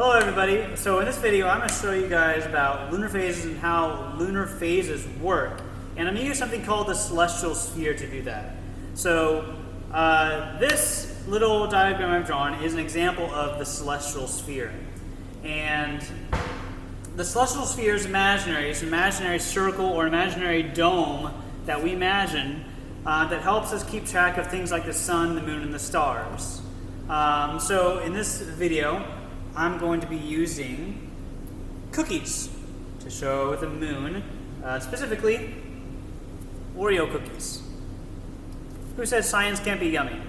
Hello everybody. So in this video I'm going to show you guys about lunar phases and how lunar phases work. And I'm going to use something called the celestial sphere to do that. So this little diagram I've drawn is an example of the celestial sphere. And the celestial sphere is imaginary. It's an imaginary circle or imaginary dome that we imagine that helps us keep track of things like the sun, the moon, and the stars. So in this video, I'm going to be using cookies to show the moon, specifically Oreo cookies. Who says science can't be yummy?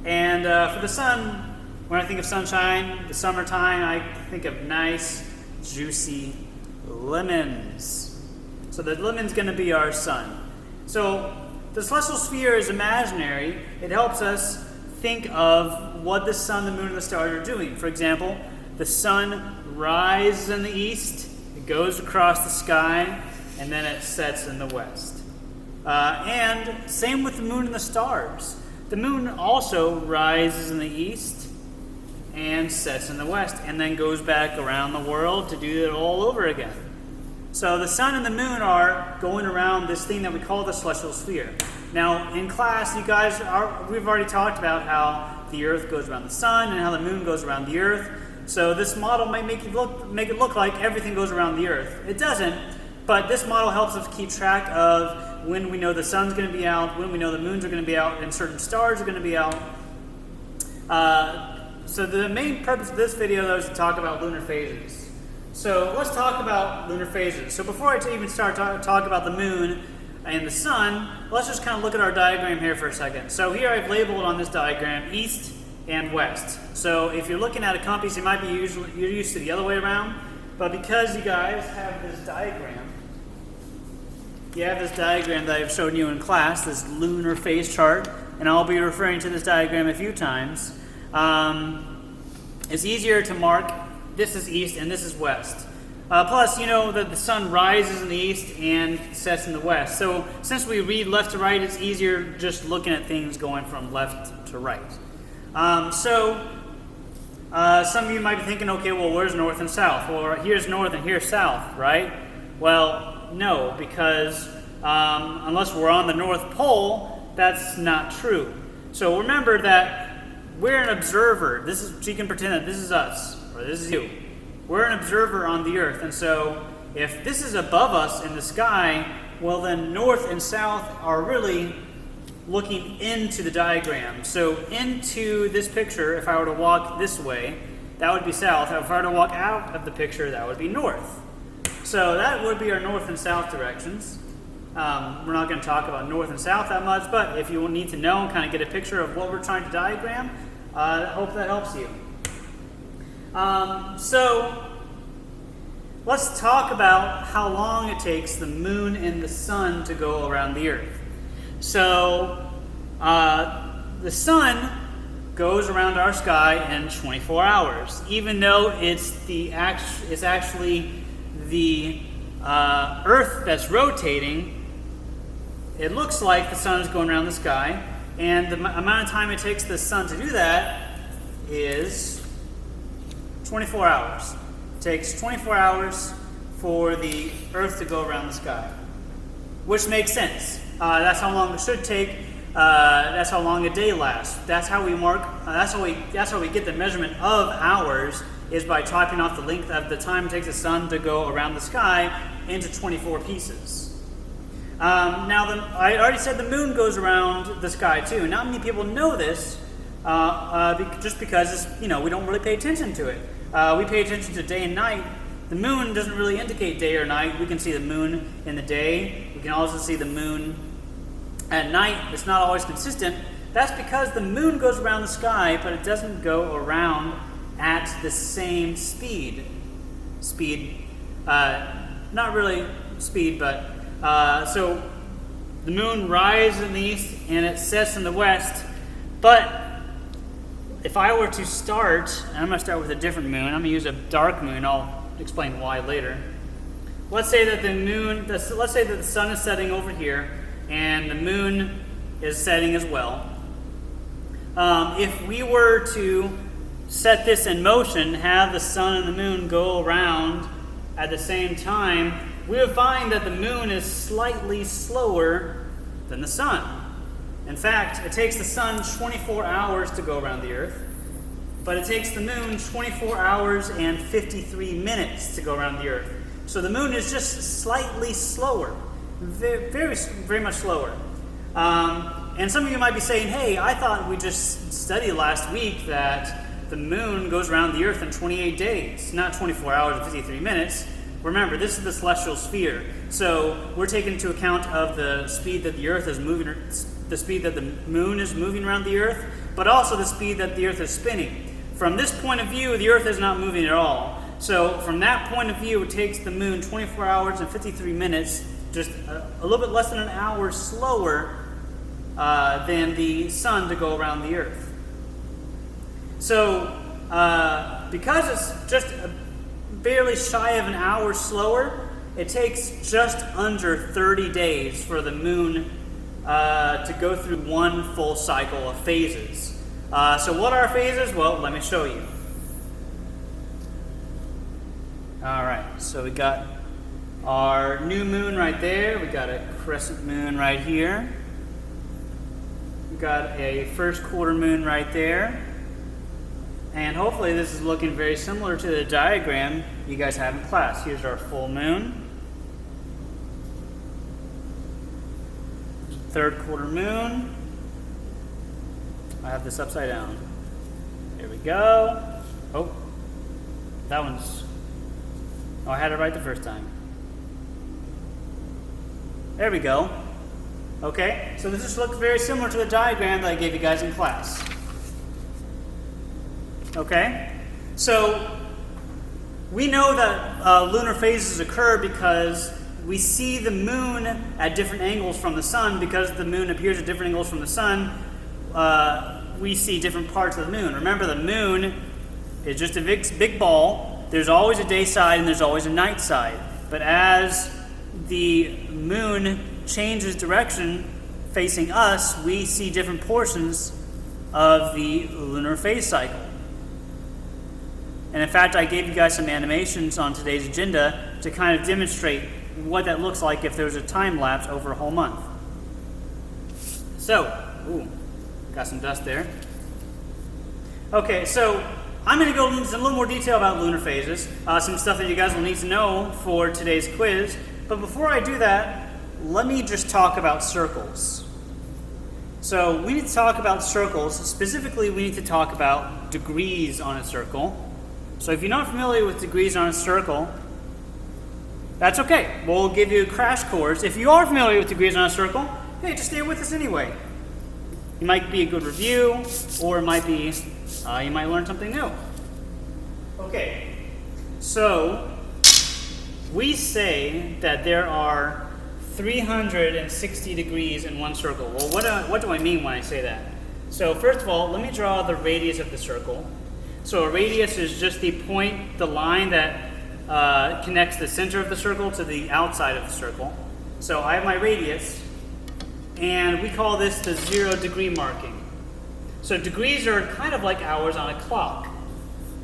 And for the sun, when I think of sunshine, the summertime, I think of nice, juicy lemons. So the lemon's going to be our sun. So the celestial sphere is imaginary. It helps us think of what the sun, the moon, and the stars are doing. For example, the sun rises in the east, it goes across the sky, and then it sets in the west. And same with the moon and the stars. The moon also rises in the east and sets in the west, and then goes back around the world to do it all over again. So the sun and the moon are going around this thing that we call the celestial sphere. Now, in class, we've already talked about how the earth goes around the sun and how the moon goes around the earth. So this model might make it look like everything goes around the earth. It doesn't, but this model helps us keep track of when we know the sun's going to be out, when we know the moons are going to be out, and certain stars are going to be out. So the main purpose of this video, though, is to talk about lunar phases. So let's talk about lunar phases. So before I even start talk about the moon and the sun, let's just kind of look at our diagram here for a second. So here I've labeled on this diagram east and west. So if you're looking at a compass, you might be you're used to the other way around, but because you guys have this diagram, that I've shown you in class, this lunar phase chart, and I'll be referring to this diagram a few times. It's easier to mark this is east and this is west. Plus, you know that the sun rises in the east and sets in the west. So since we read left to right, it's easier just looking at things going from left to right. Some of you might be thinking, okay, well, where's north and south? Well, here's north and here's south, right? Well, no, because unless we're on the North Pole, that's not true. So remember that we're an observer. So you can pretend that this is us, or this is you. We're an observer on the earth, and so if this is above us in the sky, well then north and south are really looking into the diagram. So into this picture, if I were to walk this way, that would be south. If I were to walk out of the picture, that would be north. So that would be our north and south directions. We're not going to talk about north and south that much, but if you need to know and kind of get a picture of what we're trying to diagram, I hope that helps you. So let's talk about how long it takes the moon and the sun to go around the earth. So the sun goes around our sky in 24 hours, even though it's actually the earth that's rotating. It looks like the sun is going around the sky, and the amount of time it takes the sun to do that is 24 hours. It takes 24 hours for the earth to go around the sky, which makes sense. That's how long it should take. That's how long a day lasts. That's how we mark. That's how we get the measurement of hours, is by chopping off the length of the time it takes the sun to go around the sky into 24 pieces. Now, I already said the moon goes around the sky too. Not many people know this, just because we don't really pay attention to it. We pay attention to day and night. The moon doesn't really indicate day or night. We can see the moon in the day. We can also see the moon at night. It's not always consistent. That's because the moon goes around the sky, but it doesn't go around at the same speed. Not really speed, but so the moon rises in the east and it sets in the west. But if I were to start, and I'm going to start with a different moon. I'm going to use a dark moon. I'll explain why later. Let's say that the sun is setting over here, and the moon is setting as well. If we were to set this in motion, have the sun and the moon go around at the same time, we would find that the moon is slightly slower than the sun. In fact, it takes the sun 24 hours to go around the Earth, but it takes the moon 24 hours and 53 minutes to go around the Earth. So the moon is just slightly slower, very much slower. And some of you might be saying, hey, I thought we just studied last week that the moon goes around the Earth in 28 days, not 24 hours and 53 minutes. Remember, this is the celestial sphere. So we're taking into account of the speed that the Earth is moving, the speed that the moon is moving around the Earth, but also the speed that the Earth is spinning. From this point of view, the Earth is not moving at all. So from that point of view, it takes the moon 24 hours and 53 minutes, just a little bit less than an hour slower than the sun to go around the Earth. So because it's just barely shy of an hour slower, it takes just under 30 days for the moon to go through one full cycle of phases. So what are phases? Well, let me show you. Alright, so we got our new moon right there. We got a crescent moon right here. We got a first quarter moon right there. And hopefully this is looking very similar to the diagram you guys have in class. Here's our full moon. Third quarter moon. I have this upside down. There we go. Oh, that one's... Oh, I had it right the first time. There we go. Okay, so this just looks very similar to the diagram that I gave you guys in class. Okay, so we know that lunar phases occur because we see the moon at different angles from the sun. Because the moon appears at different angles from the sun, we see different parts of the moon. Remember, the moon is just a big ball. There's always a day side and there's always a night side. But as the moon changes direction facing us, we see different portions of the lunar phase cycle. And in fact, I gave you guys some animations on today's agenda to kind of demonstrate what that looks like if there's a time lapse over a whole month. So, got some dust there. Okay, so I'm going to go into a little more detail about lunar phases, some stuff that you guys will need to know for today's quiz. But before I do that, let me just talk about circles. So we need to talk about circles. Specifically, we need to talk about degrees on a circle. So if you're not familiar with degrees on a circle, that's okay. We'll give you a crash course. If you are familiar with degrees on a circle, hey, just stay with us anyway. It might be a good review, or it might be you might learn something new. Okay, so we say that there are 360 degrees in one circle. Well, what do I mean when I say that? So first of all, let me draw the radius of the circle. So a radius is just the line that connects the center of the circle to the outside of the circle. So I have my radius, and we call this the 0 degree marking. So degrees are kind of like hours on a clock.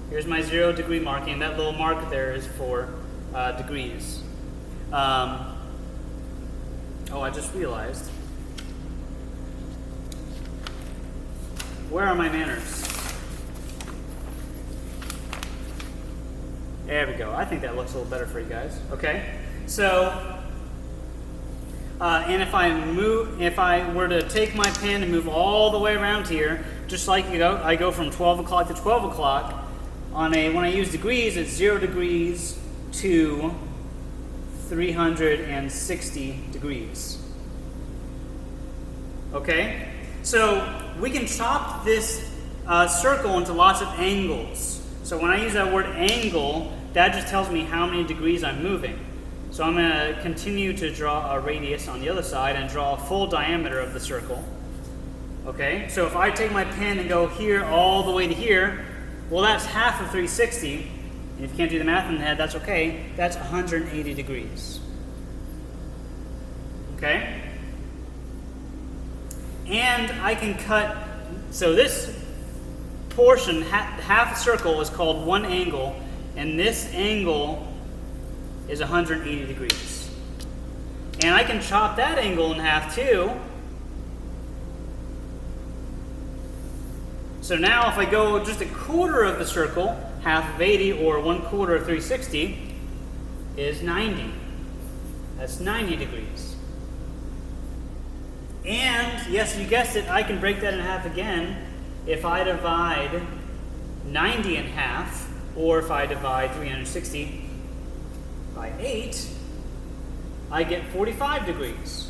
Here's my 0 degree marking. That little mark there is for degrees. Oh, I just realized. Where are my manners? There we go. I think that looks a little better for you guys. Okay. So, and if I were to take my pen and move all the way around here, just like I go from 12 o'clock to 12 o'clock. When I use degrees, it's 0 degrees to 360 degrees. Okay? So we can chop this circle into lots of angles. So when I use that word angle, that just tells me how many degrees I'm moving. So I'm going to continue to draw a radius on the other side and draw a full diameter of the circle. Okay? So if I take my pen and go here all the way to here, well, that's half of 360. And if you can't do the math in the head, that's okay. That's 180 degrees. Okay? And I can cut, so this portion, half a circle, is called one angle, and this angle is 180 degrees. And I can chop that angle in half too. So now if I go just a quarter of the circle, half of 80 or 1/4 of 360 is 90. That's 90 degrees. And yes, you guessed it, I can break that in half again if I divide 90 in half, or if I divide 360 by 8, I get 45 degrees.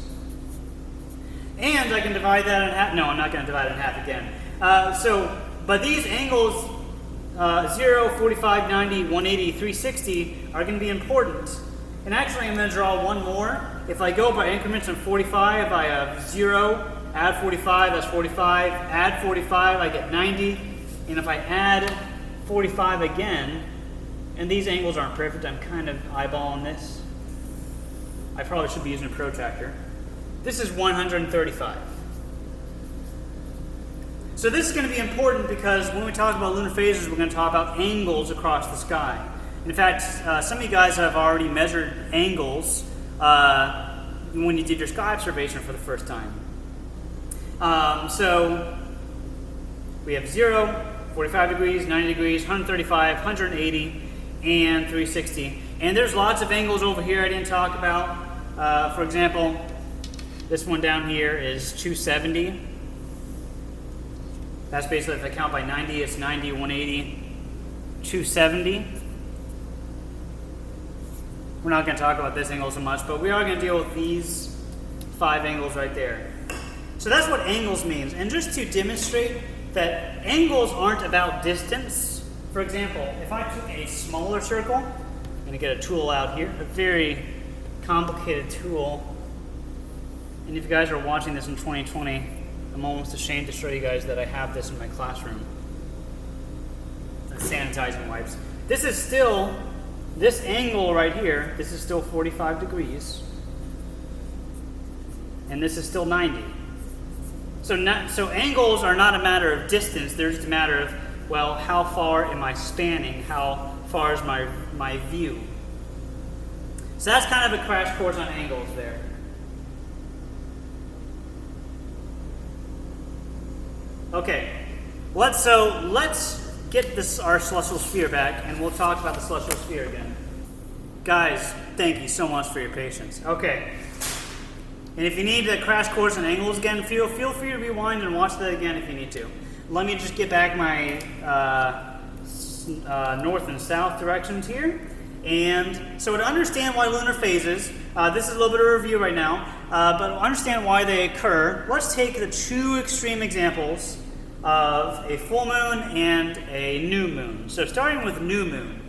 And I can divide that in half. No, I'm not going to divide it in half again. But these angles, 0, 45, 90, 180, 360, are going to be important. And actually, I'm going to draw one more. If I go by increments of 45, I have 0, add 45, that's 45, add 45, I get 90. And if I add 45 again, and these angles aren't perfect, I'm kind of eyeballing this. I probably should be using a protractor. This is 135. So this is going to be important because when we talk about lunar phases, we're going to talk about angles across the sky. In fact, some of you guys have already measured angles when you did your sky observation for the first time. So we have 0, 45 degrees, 90 degrees, 135, 180, and 360. And there's lots of angles over here I didn't talk about. For example, this one down here is 270. That's basically, if I count by 90, it's 90, 180, 270. We're not going to talk about this angle so much, but we are going to deal with these 5 angles right there. So that's what angles means. And just to demonstrate that angles aren't about distance, for example, if I took a smaller circle, I'm going to get a tool out here, a very complicated tool. And if you guys are watching this in 2020, I'm almost ashamed to show you guys that I have this in my classroom. Sanitizing wipes. This is still, this angle right here, this is still 45 degrees. And this is still 90. So angles are not a matter of distance, they're just a matter of, well, how far am I spanning? How far is my view? So that's kind of a crash course on angles there. Okay, let's get our celestial sphere back, and we'll talk about the celestial sphere again. Guys, thank you so much for your patience. Okay, and if you need a crash course on angles again, feel free to rewind and watch that again if you need to. Let me just get back my north and south directions here. And so to understand why lunar phases, this is a little bit of a review right now, but to understand why they occur, let's take the 2 extreme examples of a full moon and a new moon. So starting with new moon.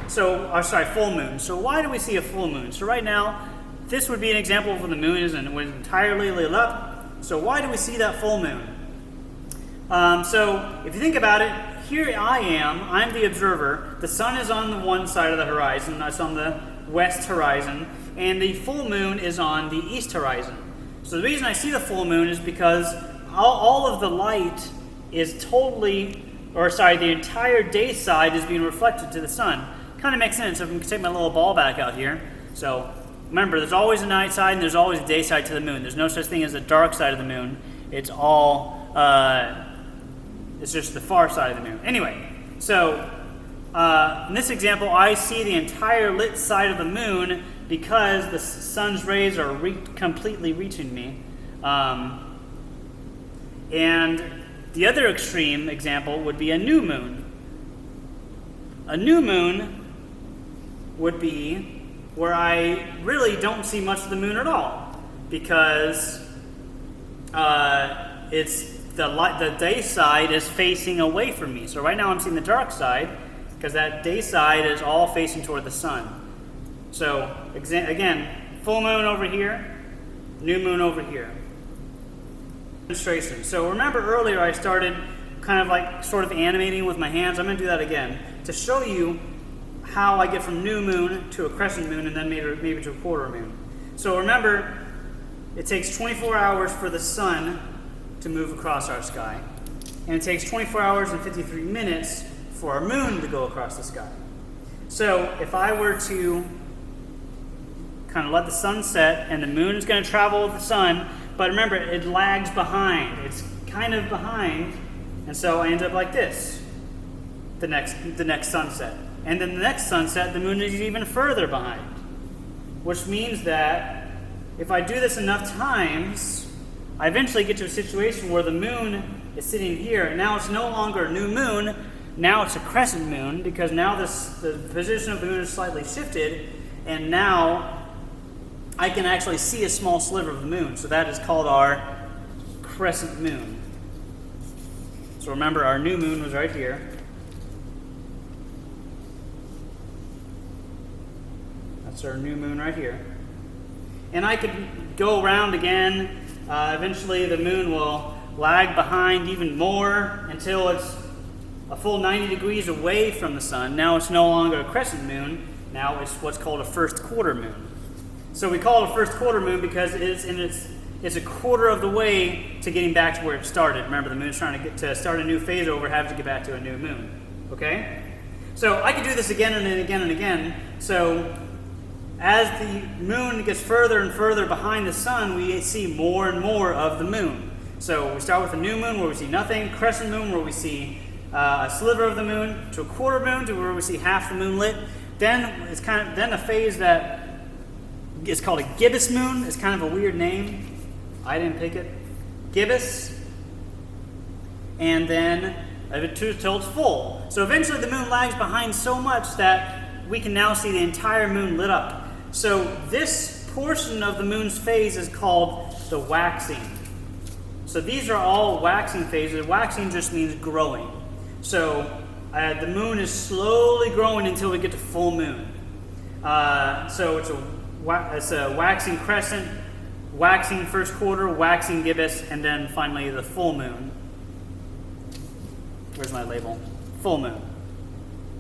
Full moon. So why do we see a full moon? So right now, this would be an example of when the moon is entirely lit up. So why do we see that full moon? So if you think about it, here I'm the observer. The sun is on the one side of the horizon, that's on the west horizon, and the full moon is on the east horizon. So the reason I see the full moon is because all of the light is the entire day side is being reflected to the sun. Kind of makes sense. So if I can take my little ball back out here. So remember, there's always a night side and there's always a day side to the moon. There's no such thing as a dark side of the moon. It's all, it's just the far side of the moon. Anyway, so in this example, I see the entire lit side of the moon because the sun's rays are completely reaching me. And the other extreme example would be a new moon. A new moon would be where I really don't see much of the moon at all because the day side is facing away from me. So right now I'm seeing the dark side because that day side is all facing toward the sun. So again, full moon over here, new moon over here. Demonstration. So remember earlier I started kind of like sort of animating with my hands. I'm going to do that again to show you how I get from new moon to a crescent moon and then maybe to a quarter moon. So remember, it takes 24 hours for the sun to move across our sky. and it takes 24 hours and 53 minutes for our moon to go across the sky. So if I were to kind of let the sun set, and the moon is going to travel with the sun, but remember, it lags behind. It's kind of behind, and so I end up like this, the next sunset. And then the next sunset, the moon is even further behind, which means that if I do this enough times, I eventually get to a situation where the moon is sitting here, and now it's no longer a new moon, now it's a crescent moon, because now the position of the moon is slightly shifted, and now I can actually see a small sliver of the moon. So that is called our crescent moon. So remember, our new moon was right here. That's our new moon right here. And I could go around again. Eventually the moon will lag behind even more until it's a full 90 degrees away from the sun. Now it's no longer a crescent moon. Now it's what's called a first quarter moon. So we call it a first quarter moon because it's a quarter of the way to getting back to where it started. Remember, the moon's trying to start a new phase over, have to get back to a new moon. Okay? So I could do this again and again and again. So as the moon gets further and further behind the sun, we see more and more of the moon. So we start with a new moon where we see nothing, crescent moon where we see a sliver of the moon, to a quarter moon to where we see half the moon lit. Then it's then a phase that is called a gibbous moon. It's kind of a weird name. I didn't pick it. Gibbous. And then till it's full. So eventually the moon lags behind so much that we can now see the entire moon lit up. So this portion of the moon's phase is called the waxing. So these are all waxing phases. Waxing just means growing. So the moon is slowly growing until we get to full moon. So it's a waxing crescent, waxing first quarter, waxing gibbous, and then finally the full moon. Where's my label? Full moon.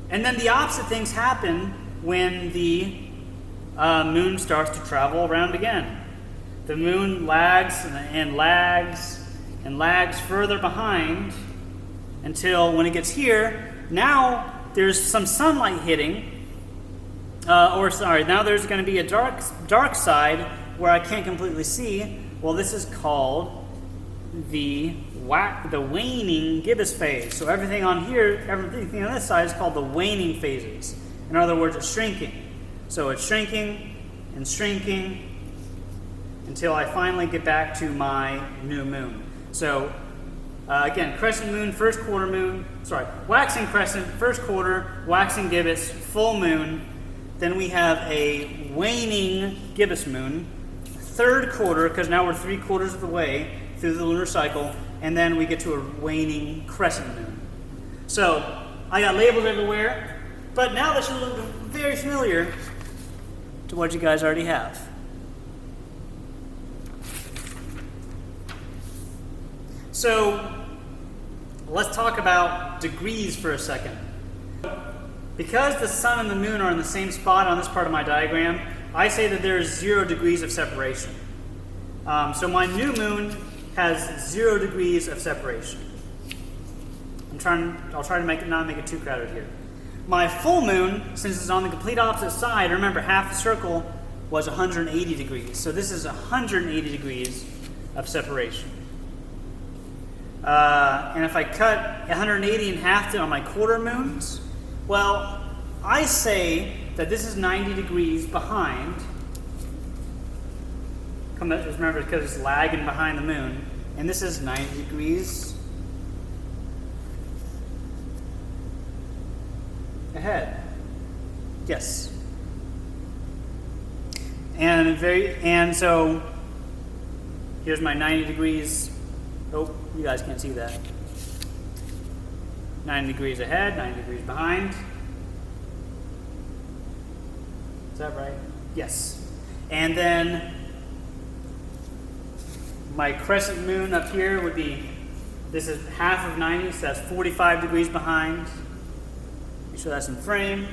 And then the opposite things happen when the moon starts to travel around again. The moon lags and lags and lags further behind until when it gets here, now there's some sunlight hitting. Now there's going to be a dark side where I can't completely see. Well, this is called the waning gibbous phase. So everything on here, everything on this side is called the waning phases. In other words, it's shrinking. So it's shrinking and shrinking until I finally get back to my new moon. So again, crescent moon, first quarter moon, waxing crescent, first quarter, waxing gibbous, full moon. Then we have a waning gibbous moon, third quarter, because now we're 3/4 of the way through the lunar cycle, and then we get to a waning crescent moon. So I got labels everywhere, but now this should look very familiar to what you guys already have. So let's talk about degrees for a second. Because the sun and the moon are in the same spot on this part of my diagram, I say that there is 0 degrees of separation. So my new moon has 0 degrees of separation. I'll try to not make it too crowded here. My full moon, since it's on the complete opposite side, remember half the circle was 180 degrees. So this is 180 degrees of separation. And if I cut 180 in half on my quarter moons, well, I say that this is 90 degrees behind. Remember, because it's lagging behind the moon. And this is 90 degrees ahead. Yes. And so here's my 90 degrees. Oh, you guys can't see that. 90 degrees ahead, 90 degrees behind. Is that right? Yes. And then my crescent moon up here would be, this is half of 90, so that's 45 degrees behind. Make sure that's in frame.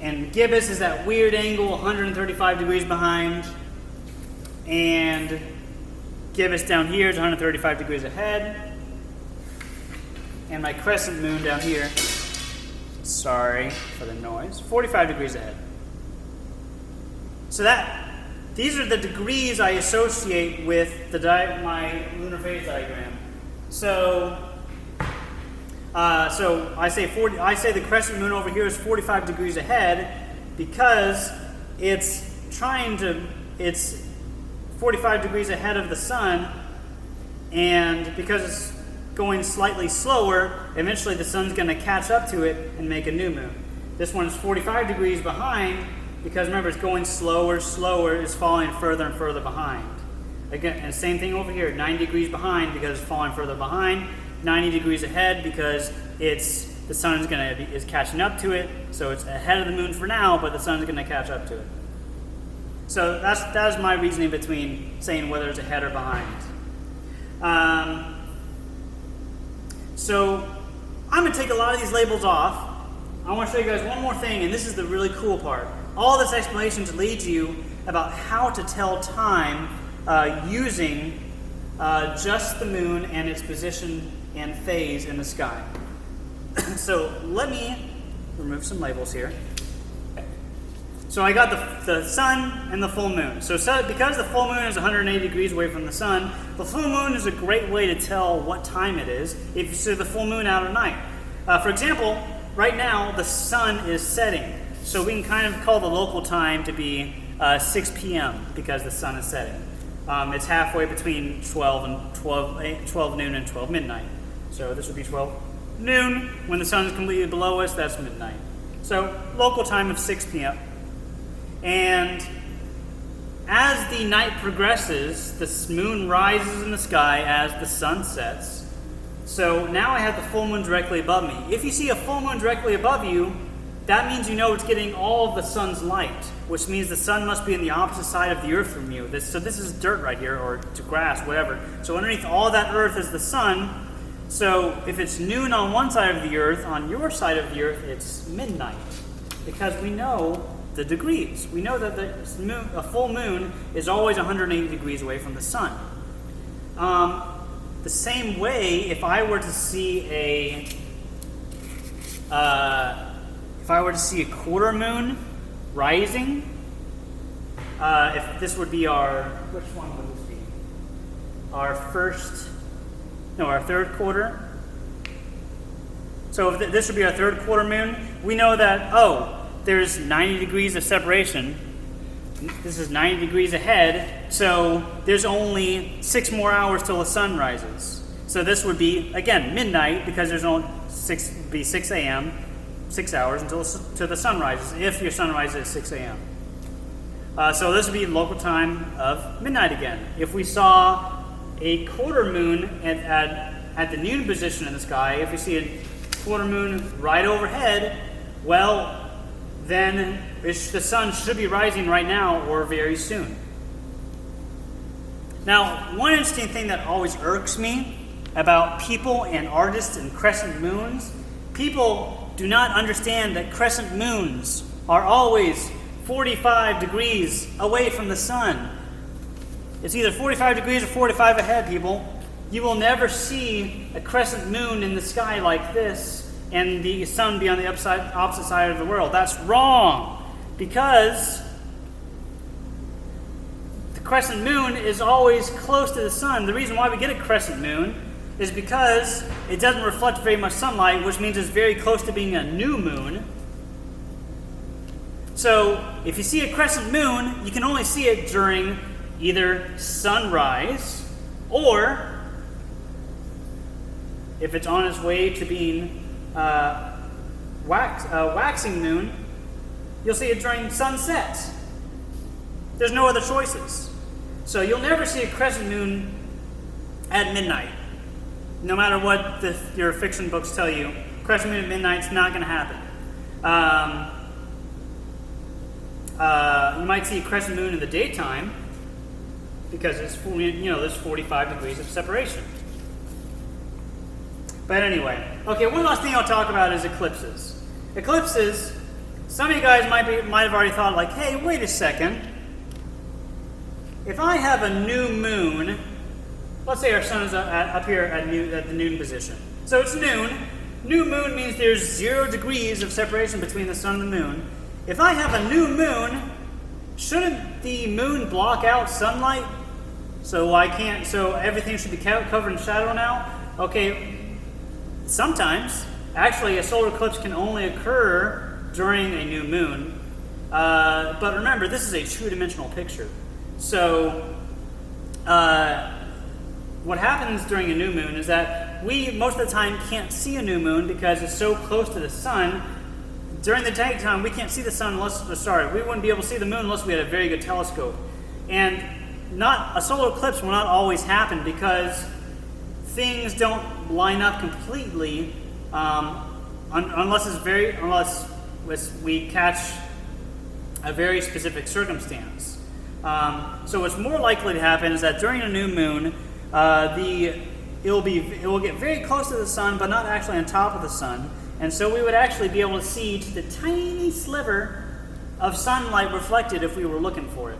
And gibbous is that weird angle, 135 degrees behind. And gibbous down here is 135 degrees ahead. and my crescent moon down here, sorry for the noise, 45 degrees ahead. So these are the degrees I associate with my lunar phase diagram. So I say the crescent moon over here is 45 degrees ahead because it's 45 degrees ahead of the sun, and because it's going slightly slower, eventually the sun's going to catch up to it and make a new moon. This one is 45 degrees behind because remember, it's going slower, it's falling further and further behind. Again, and same thing over here, 90 degrees behind because it's falling further behind, 90 degrees ahead because the sun is catching up to it, so it's ahead of the moon for now, but the sun's going to catch up to it. So that is my reasoning between saying whether it's ahead or behind. So I'm going to take a lot of these labels off. I want to show you guys one more thing, and this is the really cool part. All this explanation to lead you about how to tell time using just the moon and its position and phase in the sky. So let me remove some labels here. So I got the sun and the full moon. So because the full moon is 180 degrees away from the sun, the full moon is a great way to tell what time it is if you see the full moon out at night. For example, right now the sun is setting. So we can kind of call the local time to be 6 p.m. because the sun is setting. It's halfway between 12 noon and 12 midnight. So this would be 12 noon. When the sun is completely below us, that's midnight. So local time of 6 p.m. And as the night progresses, the moon rises in the sky as the sun sets. So now I have the full moon directly above me. If you see a full moon directly above you, that means you know it's getting all of the sun's light, which means the sun must be on the opposite side of the earth from you. So this is dirt right here, or grass, whatever. So underneath all that earth is the sun. So if it's noon on one side of the earth, on your side of the earth, it's midnight. Because we know the degrees. We know that a full moon is always 180 degrees away from the sun. The same way, if I were to see a quarter moon rising, if this would be which one would this be? Our third quarter. So if this would be our third quarter moon, we know that, there's 90 degrees of separation. This is 90 degrees ahead, so there's only 6 more hours till the sun rises. So this would be, again, midnight, because there's only 6 a.m., 6 hours until the sun rises, if your sun rises at 6 a.m. So this would be local time of midnight again. If we saw a quarter moon at the noon position in the sky, if we see a quarter moon right overhead, well, then the sun should be rising right now or very soon. Now, one interesting thing that always irks me about people and artists and crescent moons, people do not understand that crescent moons are always 45 degrees away from the sun. It's either 45 degrees or 45 ahead, people. You will never see a crescent moon in the sky like this and the sun be on the opposite side of the world. That's wrong, because the crescent moon is always close to the sun. The reason why we get a crescent moon is because it doesn't reflect very much sunlight, which means it's very close to being a new moon. So if you see a crescent moon, you can only see it during either sunrise, or if it's on its way to being waxing moon, you'll see it during sunset. There's no other choices. So you'll never see a crescent moon at midnight. No matter what your fiction books tell you, crescent moon at midnight's not going to happen. You might see a crescent moon in the daytime because there's 45 degrees of separation. But anyway, okay, one last thing I'll talk about is eclipses. Eclipses, some of you guys might have already thought, like, hey, wait a second. If I have a new moon, let's say our sun is up here at the noon position. So it's noon. New moon means there's 0 degrees of separation between the sun and the moon. If I have a new moon, shouldn't the moon block out sunlight? So everything should be covered in shadow now? Okay, sometimes. Actually, a solar eclipse can only occur during a new moon. But remember, this is a two-dimensional picture. So what happens during a new moon is that we, most of the time, can't see a new moon because it's so close to the sun. During the daytime, we can't see the sun we wouldn't be able to see the moon unless we had a very good telescope. And a solar eclipse will not always happen because things don't line up completely unless we catch a very specific circumstance. So what's more likely to happen is that during a new moon, it will get very close to the sun, but not actually on top of the sun, and so we would actually be able to see the tiny sliver of sunlight reflected if we were looking for it.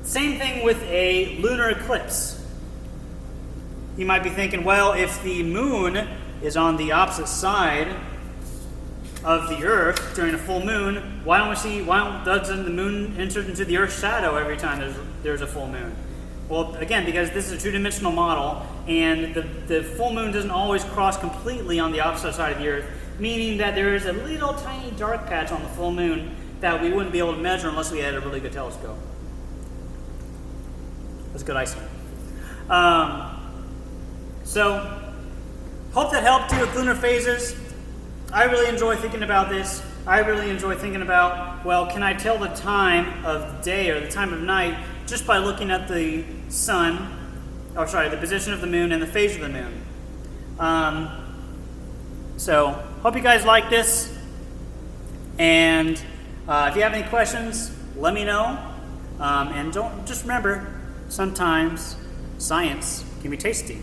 Same thing with a lunar eclipse. You might be thinking, well, if the moon is on the opposite side of the Earth during a full moon, why doesn't the moon enter into the Earth's shadow every time there's a full moon? Well, again, because this is a two-dimensional model, and the full moon doesn't always cross completely on the opposite side of the Earth, meaning that there is a little tiny dark patch on the full moon that we wouldn't be able to measure unless we had a really good telescope. That's good icing. So, hope that helped you with lunar phases. I really enjoy thinking about this. I really enjoy thinking about, well, can I tell the time of the day or the time of night just by looking at the sun, the position of the moon and the phase of the moon. So, hope you guys like this. And if you have any questions, let me know. And just remember, sometimes science can be tasty.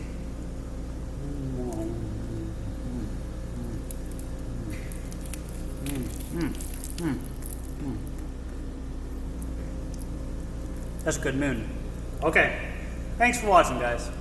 That's a good moon. Okay. Thanks for watching, guys.